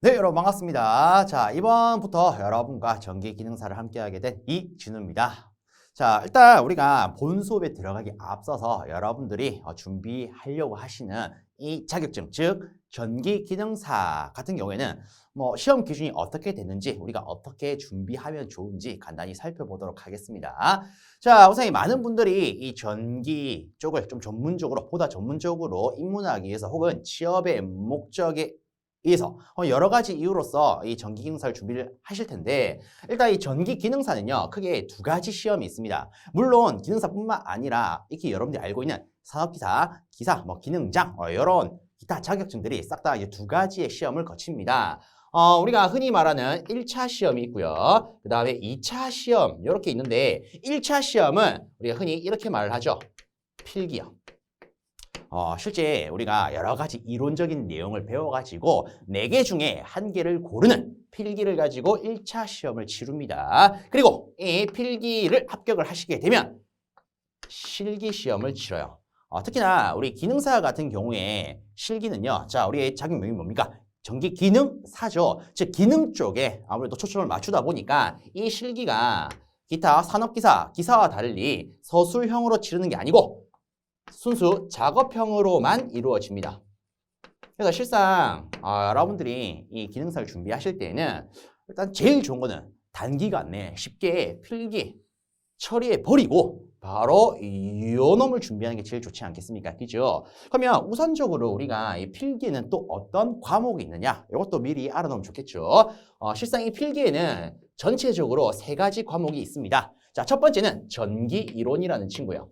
네, 여러분 반갑습니다. 자, 이번부터 여러분과 전기 기능사를 함께하게 된 이진우입니다. 자, 일단 우리가 본 수업에 들어가기 앞서서 여러분들이 준비하려고 하시는 이 자격증, 즉 전기 기능사 같은 경우에는 뭐 시험 기준이 어떻게 됐는지 우리가 어떻게 준비하면 좋은지 간단히 살펴보도록 하겠습니다. 자, 우선 많은 분들이 이 전기 쪽을 좀 전문적으로, 보다 전문적으로 입문하기 위해서 혹은 취업의 목적에 위해서 여러 가지 이유로서 이 전기 기능사를 준비를 하실 텐데, 일단 이 전기 기능사는요 크게 두 가지 시험이 있습니다. 물론 기능사뿐만 아니라 이렇게 여러분들이 알고 있는 산업기사, 기사, 뭐 기능장 이런 기타 자격증들이 싹 다 두 가지의 시험을 거칩니다. 우리가 흔히 말하는 1차 시험이 있고요. 그 다음에 2차 시험 이렇게 있는데, 1차 시험은 우리가 흔히 이렇게 말을 하죠. 필기요. 실제 우리가 여러 가지 이론적인 내용을 배워가지고 4개 중에 1개를 고르는 필기를 가지고 1차 시험을 치릅니다. 그리고 이 필기를 합격을 하시게 되면 실기 시험을 치러요. 특히나 우리 기능사 같은 경우에 실기는요. 자, 우리의 자격명이 뭡니까? 전기 기능사죠. 즉 기능 쪽에 아무래도 초점을 맞추다 보니까 이 실기가 기타 산업기사, 기사와 달리 서술형으로 치르는 게 아니고 순수 작업형으로만 이루어집니다. 그래서 실상 여러분들이 이 기능사를 준비하실 때는 일단 제일 좋은 거는 단기간 내에 쉽게 필기 처리해 버리고 바로 요놈을 준비하는 게 제일 좋지 않겠습니까? 그죠? 그러면 우선적으로 우리가 이 필기에는 또 어떤 과목이 있느냐? 이것도 미리 알아놓으면 좋겠죠. 실상 이 필기에는 전체적으로 3가지 과목이 있습니다. 자, 첫 번째는 전기 이론이라는 친구예요.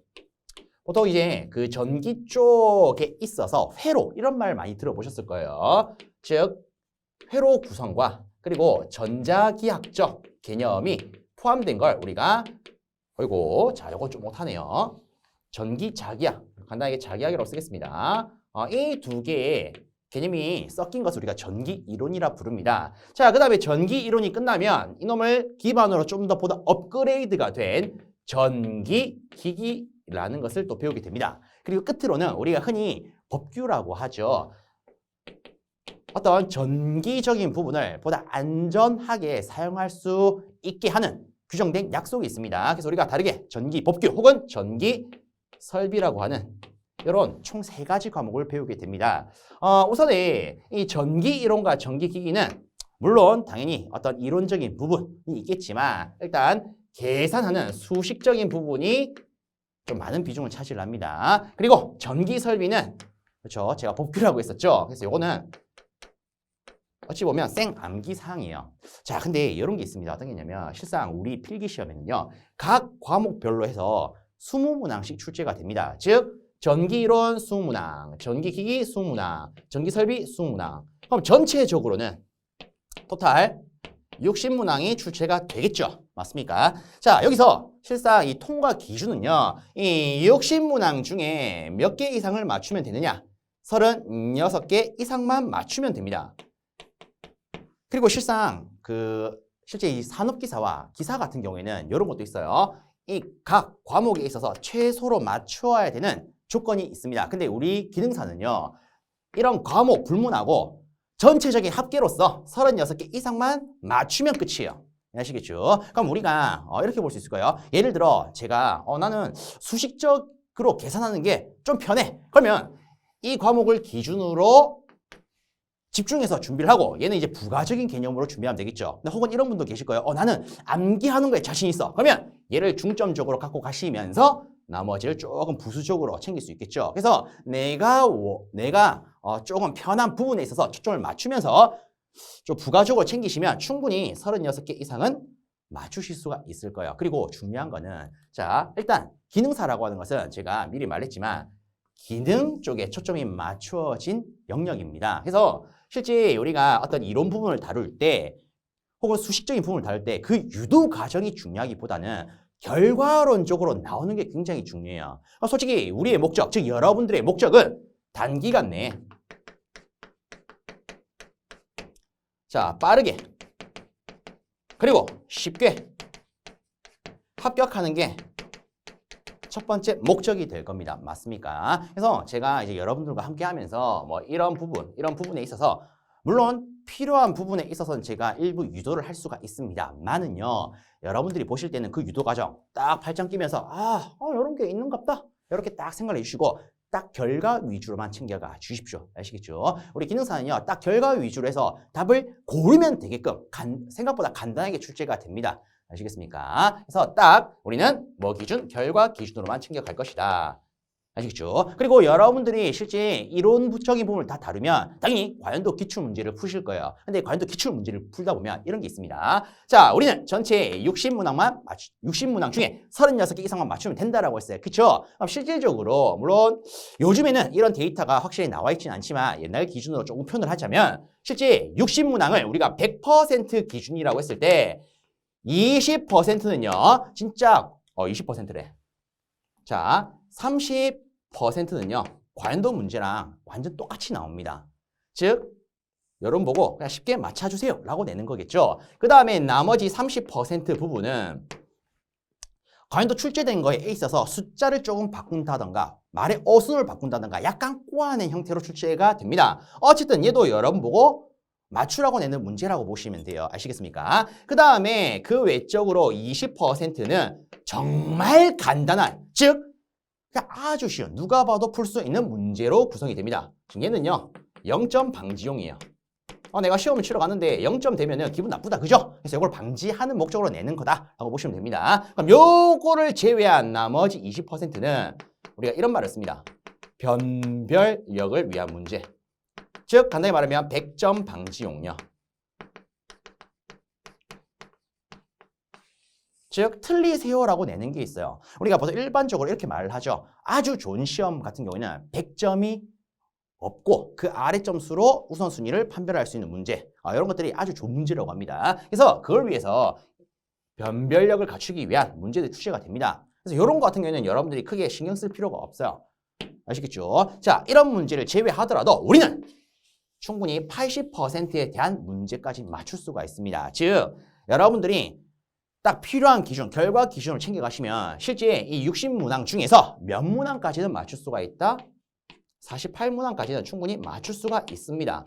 보통 이제 그 전기 쪽에 있어서 회로 이런 말 많이 들어보셨을 거예요. 즉 회로 구성과 그리고 전자기학적 개념이 포함된 걸 우리가 어이고 자 이거 좀 못하네요. 전기자기학 간단하게 자기학이라고 쓰겠습니다. 이 2개의 개념이 섞인 것을 우리가 전기 이론이라 부릅니다. 자, 그 다음에 전기 이론이 끝나면 이놈을 기반으로 좀 더 보다 업그레이드가 된 전기 기기 라는 것을 또 배우게 됩니다. 그리고 끝으로는 우리가 흔히 법규라고 하죠. 어떤 전기적인 부분을 보다 안전하게 사용할 수 있게 하는 규정된 약속이 있습니다. 그래서 우리가 다르게 전기 법규 혹은 전기 설비라고 하는 이런 총 3가지 과목을 배우게 됩니다. 우선에 이 전기 이론과 전기 기기는 물론 당연히 어떤 이론적인 부분이 있겠지만 일단 계산하는 수식적인 부분이 좀 많은 비중을 차지를 합니다. 그리고 전기 설비는 그렇죠. 제가 법규라고 했었죠. 그래서 요거는 어찌 보면 생 암기 사항이에요. 자, 근데 이런 게 있습니다. 어떤 게 있냐면 실상 우리 필기 시험에는요. 각 과목별로 해서 20문항씩 출제가 됩니다. 즉 전기 이론 20문항, 전기 기기 20문항, 전기 설비 20문항. 그럼 전체적으로는 토탈 60문항이 출제가 되겠죠. 맞습니까? 자, 여기서 실상 이 통과 기준은요. 이 60문항 중에 몇 개 이상을 맞추면 되느냐? 36개 이상만 맞추면 됩니다. 그리고 실상 실제 이 산업기사와 기사 같은 경우에는 이런 것도 있어요. 이 각 과목에 있어서 최소로 맞추어야 되는 조건이 있습니다. 근데 우리 기능사는요. 이런 과목 불문하고 전체적인 합계로서 36개 이상만 맞추면 끝이에요. 아시겠죠? 그럼 우리가 이렇게 볼 수 있을 거예요. 예를 들어 제가 나는 수식적으로 계산하는 게 좀 편해. 그러면 이 과목을 기준으로 집중해서 준비를 하고 얘는 이제 부가적인 개념으로 준비하면 되겠죠. 근데 혹은 이런 분도 계실 거예요. 나는 암기하는 거에 자신 있어. 그러면 얘를 중점적으로 갖고 가시면서 나머지를 조금 부수적으로 챙길 수 있겠죠. 그래서 내가 조금 편한 부분에 있어서 초점을 맞추면서 좀 부가적으로 챙기시면 충분히 36개 이상은 맞추실 수가 있을 거예요. 그리고 중요한 거는 자, 일단 기능사라고 하는 것은 제가 미리 말했지만 기능 쪽에 초점이 맞추어진 영역입니다. 그래서 실제 우리가 어떤 이론 부분을 다룰 때 혹은 수식적인 부분을 다룰 때 그 유도 과정이 중요하기보다는 결과론적으로 나오는 게 굉장히 중요해요. 솔직히 우리의 목적, 즉 여러분들의 목적은 단기간 내에 자, 빠르게 그리고 쉽게 합격하는 게 첫 번째 목적이 될 겁니다. 맞습니까? 그래서 제가 이제 여러분들과 함께 하면서 뭐 이런 부분에 있어서 물론 필요한 부분에 있어서는 제가 일부 유도를 할 수가 있습니다만은요. 여러분들이 보실 때는 그 유도 과정 딱 팔짱 끼면서 이런 게 있는갑다. 이렇게 딱 생각해 주시고 딱 결과 위주로만 챙겨가 주십시오. 아시겠죠? 우리 기능사는요. 딱 결과 위주로 해서 답을 고르면 되게끔 생각보다 간단하게 출제가 됩니다. 아시겠습니까? 그래서 딱 우리는 뭐 기준? 결과 기준으로만 챙겨갈 것이다. 아시겠죠? 그리고 여러분들이 실제 이론적인 부분을 다 다루면 당연히 과연도 기출 문제를 푸실 거예요. 근데 과연도 기출 문제를 풀다 보면 이런 게 있습니다. 자, 우리는 전체 60문항 중에 36개 이상만 맞추면 된다라고 했어요. 그쵸? 그럼 실질적으로 물론 요즘에는 이런 데이터가 확실히 나와 있지는 않지만 옛날 기준으로 조금 표현을 하자면 실제 60문항을 우리가 100% 기준이라고 했을 때 20%는요. 진짜 20%래. 자, 30%는요. 과연도 문제랑 완전 똑같이 나옵니다. 즉, 여러분 보고 그냥 쉽게 맞춰주세요 라고 내는 거겠죠. 그 다음에 나머지 30% 부분은 과연도 출제된 거에 있어서 숫자를 조금 바꾼다던가 말의 어순을 바꾼다던가 약간 꼬아낸 형태로 출제가 됩니다. 어쨌든 얘도 여러분 보고 맞추라고 내는 문제라고 보시면 돼요. 아시겠습니까? 그 다음에 그 외적으로 20%는 정말 간단한, 즉 아주 쉬운, 누가 봐도 풀 수 있는 문제로 구성이 됩니다. 얘는요, 0점 방지용이에요. 내가 시험을 치러 갔는데 0점 되면은 기분 나쁘다, 그죠? 그래서 이걸 방지하는 목적으로 내는 거다라고 보시면 됩니다. 그럼 요거를 제외한 나머지 20%는 우리가 이런 말을 씁니다. 변별력을 위한 문제. 즉 간단히 말하면 100점 방지용요. 즉 틀리세요라고 내는 게 있어요. 우리가 보통 일반적으로 이렇게 말을 하죠. 아주 좋은 시험 같은 경우에는 100점이 없고 그 아래 점수로 우선순위를 판별할 수 있는 문제, 이런 것들이 아주 좋은 문제라고 합니다. 그래서 그걸 위해서 변별력을 갖추기 위한 문제들이 출제가 됩니다. 그래서 이런 거 같은 경우에는 여러분들이 크게 신경 쓸 필요가 없어요. 아시겠죠? 자, 이런 문제를 제외하더라도 우리는 충분히 80%에 대한 문제까지 맞출 수가 있습니다. 즉 여러분들이 딱 필요한 기준, 결과 기준을 챙겨가시면 실제 이 60문항 중에서 몇 문항까지는 맞출 수가 있다? 48문항까지는 충분히 맞출 수가 있습니다.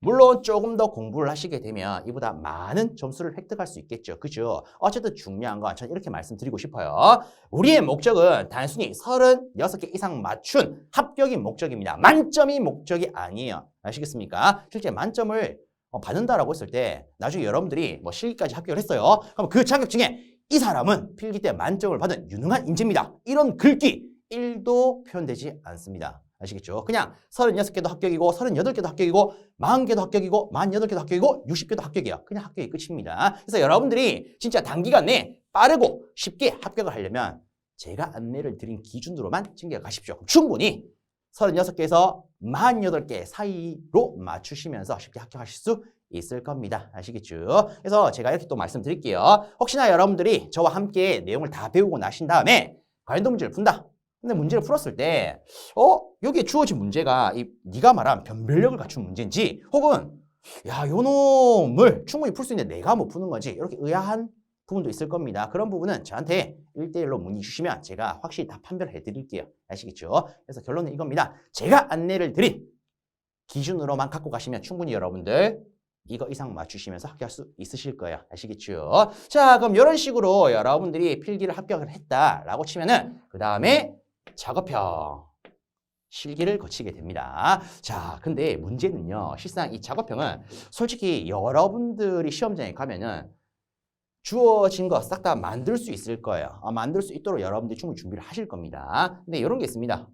물론 조금 더 공부를 하시게 되면 이보다 많은 점수를 획득할 수 있겠죠. 그죠? 어쨌든 중요한 건 저는 이렇게 말씀드리고 싶어요. 우리의 목적은 단순히 36개 이상 맞춘 합격이 목적입니다. 만점이 목적이 아니에요. 아시겠습니까? 실제 만점을 받는다라고 했을 때 나중에 여러분들이 뭐 실기까지 합격을 했어요. 그럼 그 자격증에 이 사람은 필기 때 만점을 받은 유능한 인재입니다. 이런 글귀 1도 표현되지 않습니다. 아시겠죠? 그냥 36개도 합격이고 38개도 합격이고 40개도 합격이고 48개도 합격이고 60개도 합격이야. 그냥 합격이 끝입니다. 그래서 여러분들이 진짜 단기간 내에 빠르고 쉽게 합격을 하려면 제가 안내를 드린 기준으로만 챙겨가십시오. 충분히 36개에서 48개 사이로 맞추시면서 쉽게 합격하실 수 있을 겁니다. 아시겠죠? 그래서 제가 이렇게 또 말씀드릴게요. 혹시나 여러분들이 저와 함께 내용을 다 배우고 나신 다음에 과연도 문제를 푼다. 근데 문제를 풀었을 때 여기에 주어진 문제가 네가 말한 변별력을 갖춘 문제인지 혹은 야, 요 놈을 충분히 풀 수 있는데 내가 못 푸는 거지 이렇게 의아한 부분도 있을 겁니다. 그런 부분은 저한테 1대1로 문의 주시면 제가 확실히 다 판별해 드릴게요. 아시겠죠? 그래서 결론은 이겁니다. 제가 안내를 드린 기준으로만 갖고 가시면 충분히 여러분들 이거 이상 맞추시면서 합격할 수 있으실 거예요. 아시겠죠? 자, 그럼 이런 식으로 여러분들이 필기를 합격을 했다라고 치면은 그 다음에 작업형 실기를 거치게 됩니다. 자, 근데 문제는요. 실상 이 작업형은 솔직히 여러분들이 시험장에 가면은 주어진 거 싹 다 만들 수 있을 거예요. 만들 수 있도록 여러분들이 충분히 준비를 하실 겁니다. 근데 이런 게 있습니다.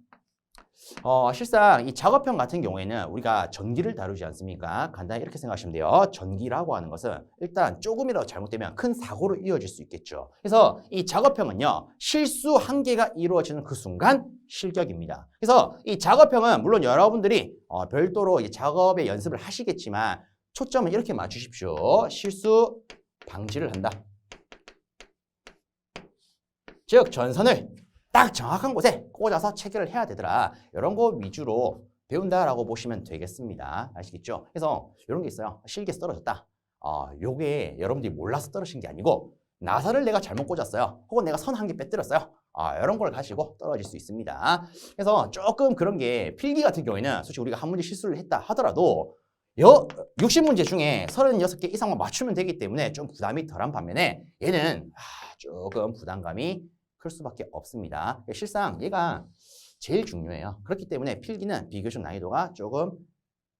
실상 이 작업형 같은 경우에는 우리가 전기를 다루지 않습니까? 간단히 이렇게 생각하시면 돼요. 전기라고 하는 것은 일단 조금이라도 잘못되면 큰 사고로 이어질 수 있겠죠. 그래서 이 작업형은요. 실수 한 개가 이루어지는 그 순간 실격입니다. 그래서 이 작업형은 물론 여러분들이 별도로 이 작업의 연습을 하시겠지만 초점은 이렇게 맞추십시오. 실수 방지를 한다. 즉 전선을 딱 정확한 곳에 꽂아서 체결을 해야 되더라. 이런 거 위주로 배운다라고 보시면 되겠습니다. 아시겠죠? 그래서 이런 게 있어요. 실기에서 떨어졌다. 요게 여러분들이 몰라서 떨어진 게 아니고 나사를 내가 잘못 꽂았어요. 혹은 내가 선 한 개 빼뜨렸어요. 이런 걸 가지고 떨어질 수 있습니다. 그래서 조금 그런 게 필기 같은 경우에는 솔직히 우리가 한 문제 실수를 했다 하더라도 요 60문제 중에 36개 이상만 맞추면 되기 때문에 좀 부담이 덜한 반면에 얘는 조금 부담감이 클 수밖에 없습니다. 실상 얘가 제일 중요해요. 그렇기 때문에 필기는 비교적 난이도가 조금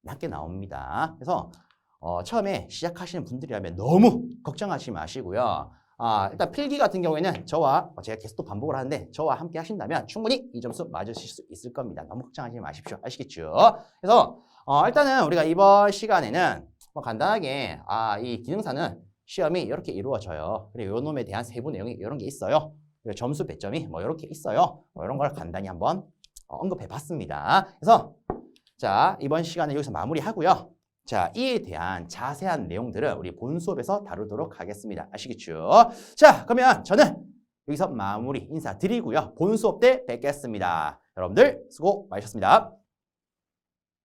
낮게 나옵니다. 그래서 처음에 시작하시는 분들이라면 너무 걱정하지 마시고요. 일단 필기 같은 경우에는 저와 제가 계속 또 반복을 하는데 저와 함께 하신다면 충분히 이 점수 맞으실 수 있을 겁니다. 너무 걱정하지 마십시오. 아시겠죠? 그래서 일단은 우리가 이번 시간에는 뭐 간단하게 이 기능사는 시험이 이렇게 이루어져요. 그리고 요 놈에 대한 세부 내용이 이런 게 있어요. 그리고 점수 배점이 뭐 이렇게 있어요. 뭐 이런 걸 간단히 한번 언급해 봤습니다. 그래서 자, 이번 시간은 여기서 마무리하고요. 자, 이에 대한 자세한 내용들을 우리 본 수업에서 다루도록 하겠습니다. 아시겠죠? 자, 그러면 저는 여기서 마무리 인사드리고요. 본 수업 때 뵙겠습니다. 여러분들 수고 많으셨습니다.